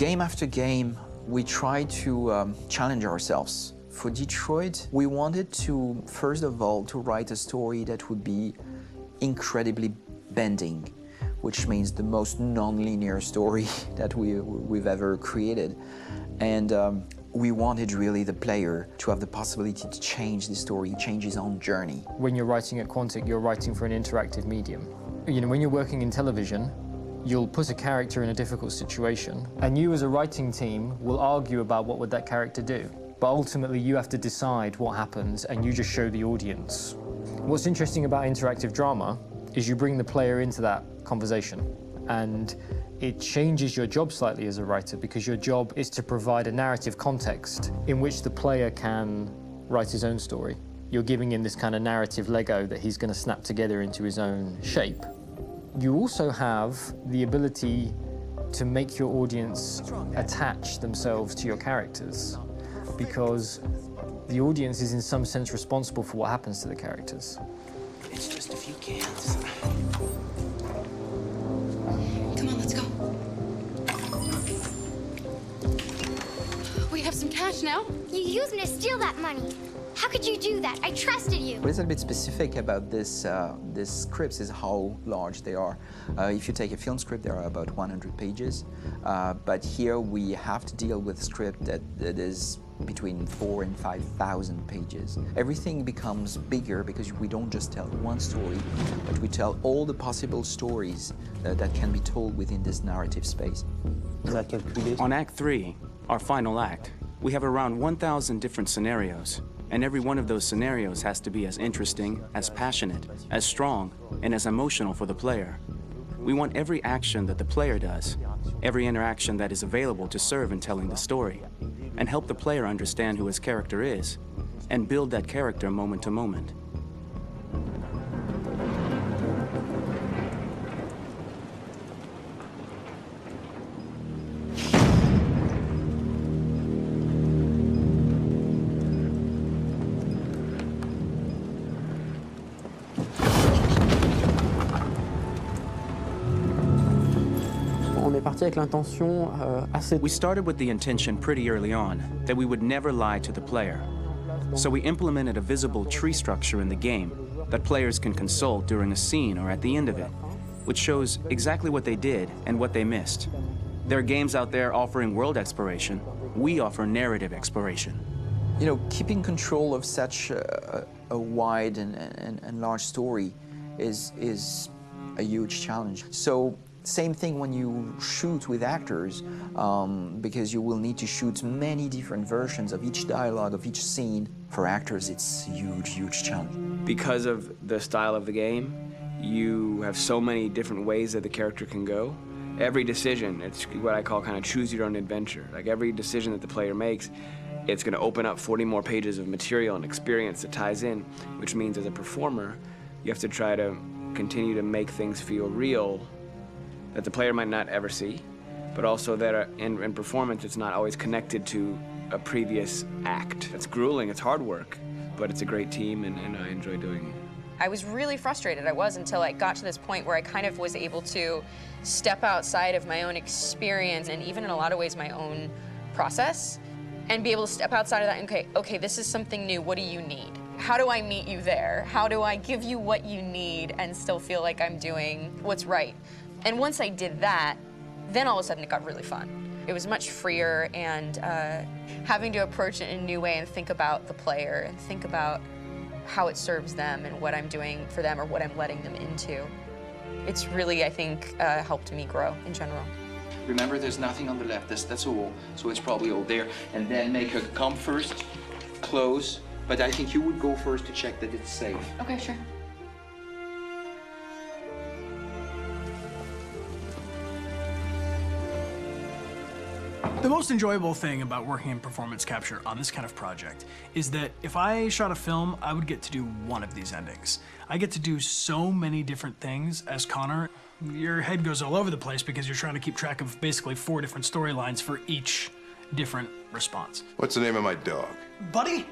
Game after game, we try to challenge ourselves. For Detroit, we wanted to, first of all, to write a story that would be incredibly bending, which means the most non-linear story that we've ever created. And we wanted really the player to have the possibility to change the story, change his own journey. When you're writing at Quantic, you're writing for an interactive medium. You know, when you're working in television, you'll put a character in a difficult situation, and you as a writing team will argue about what would that character do. But ultimately, you have to decide what happens, and you just show the audience. What's interesting about interactive drama is you bring the player into that conversation, and it changes your job slightly as a writer, because your job is to provide a narrative context in which the player can write his own story. You're giving him this kind of narrative Lego that he's going to snap together into his own shape. You also have the ability to make your audience attach themselves to your characters, because the audience is in some sense responsible for what happens to the characters. It's just a few cans. Come on, let's go. We have some cash now. You used me to steal that money. How could you do that? I trusted you. What is a bit specific about these scripts is how large they are. If you take a film script, there are about 100 pages. But here we have to deal with a script that is between 4,000 and 5,000 pages. Everything becomes bigger because we don't just tell one story, but we tell all the possible stories that can be told within this narrative space. On Act 3, our final act, we have around 1,000 different scenarios. And every one of those scenarios has to be as interesting, as passionate, as strong, and as emotional for the player. We want every action that the player does, every interaction that is available to serve in telling the story, and help the player understand who his character is, and build that character moment to moment. We started with the intention pretty early on that we would never lie to the player. So we implemented a visible tree structure in the game that players can consult during a scene or at the end of it, which shows exactly what they did and what they missed. There are games out there offering world exploration. We offer narrative exploration. You know, keeping control of such a wide and large story is a huge challenge. So, same thing when you shoot with actors, because you will need to shoot many different versions of each dialogue, of each scene. For actors, it's a huge, huge challenge. Because of the style of the game, you have so many different ways that the character can go. Every decision, it's what I call kind of choose your own adventure. Like every decision that the player makes, it's going to open up 40 more pages of material and experience that ties in, which means as a performer, you have to try to continue to make things feel real that the player might not ever see, but also that in performance, it's not always connected to a previous act. It's grueling, it's hard work, but it's a great team, and I enjoy doing it. I was really frustrated. I was until I got to this point where I kind of was able to step outside of my own experience and even in a lot of ways my own process and be able to step outside of that and okay, this is something new. What do you need? How do I meet you there? How do I give you what you need and still feel like I'm doing what's right? And once I did that, then all of a sudden it got really fun. It was much freer, and having to approach it in a new way and think about the player and think about how it serves them and what I'm doing for them or what I'm letting them into. It's really, I think, helped me grow in general. Remember, there's nothing on the left. That's all. So it's probably all there. And then make her come first, close. But I think you would go first to check that it's safe. Okay, sure. The most enjoyable thing about working in performance capture on this kind of project is that if I shot a film, I would get to do one of these endings. I get to do so many different things as Connor. Your head goes all over the place because you're trying to keep track of basically 4 different storylines for each different response. What's the name of my dog? Buddy?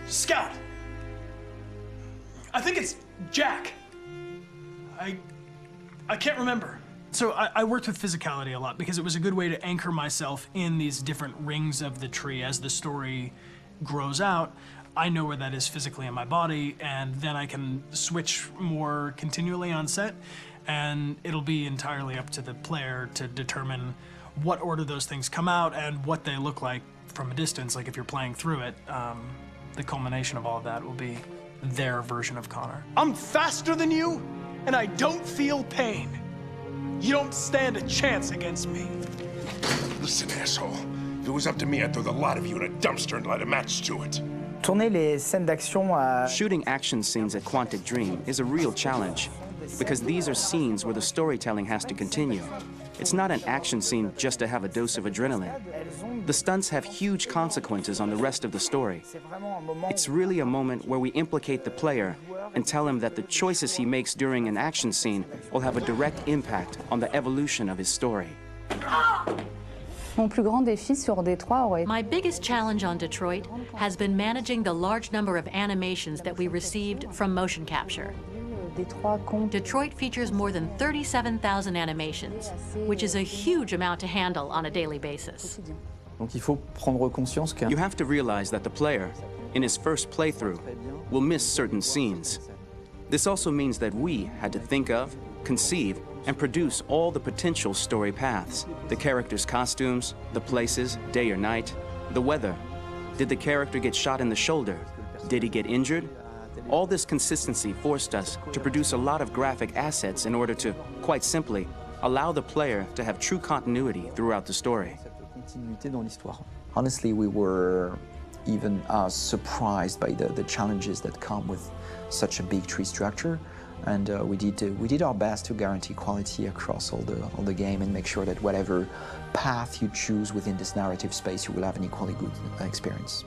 Scout. I think it's Jack. I can't remember. So I worked with physicality a lot because it was a good way to anchor myself in these different rings of the tree as the story grows out. I know where that is physically in my body, and then I can switch more continually on set, and it'll be entirely up to the player to determine what order those things come out and what they look like from a distance. Like if you're playing through it, the culmination of all of that will be their version of Connor. I'm faster than you, and I don't feel pain. You don't stand a chance against me. Listen, asshole. If it was up to me, I'd throw the lot of you in a dumpster and light a match to it. Tourner les scènes d'action à... Shooting action scenes at Quantic Dream is a real challenge, because these are scenes where the storytelling has to continue. It's not an action scene just to have a dose of adrenaline. The stunts have huge consequences on the rest of the story. It's really a moment where we implicate the player and tell him that the choices he makes during an action scene will have a direct impact on the evolution of his story. Mon plus grand défi sur Détroit aurait... My biggest challenge on Detroit has been managing the large number of animations that we received from motion capture. Detroit features more than 37,000 animations, which is a huge amount to handle on a daily basis. Donc il faut prendre conscience que... You have to realize that the player, in his first playthrough, will miss certain scenes. This also means that we had to think of, conceive, and produce all the potential story paths. The characters' costumes, the places, day or night, the weather. Did the character get shot in the shoulder? Did he get injured? All this consistency forced us to produce a lot of graphic assets in order to, quite simply, allow the player to have true continuity throughout the story. Honestly, we were even surprised by the challenges that come with such a big tree structure, and we did our best to guarantee quality across all the game and make sure that whatever path you choose within this narrative space, you will have an equally good experience.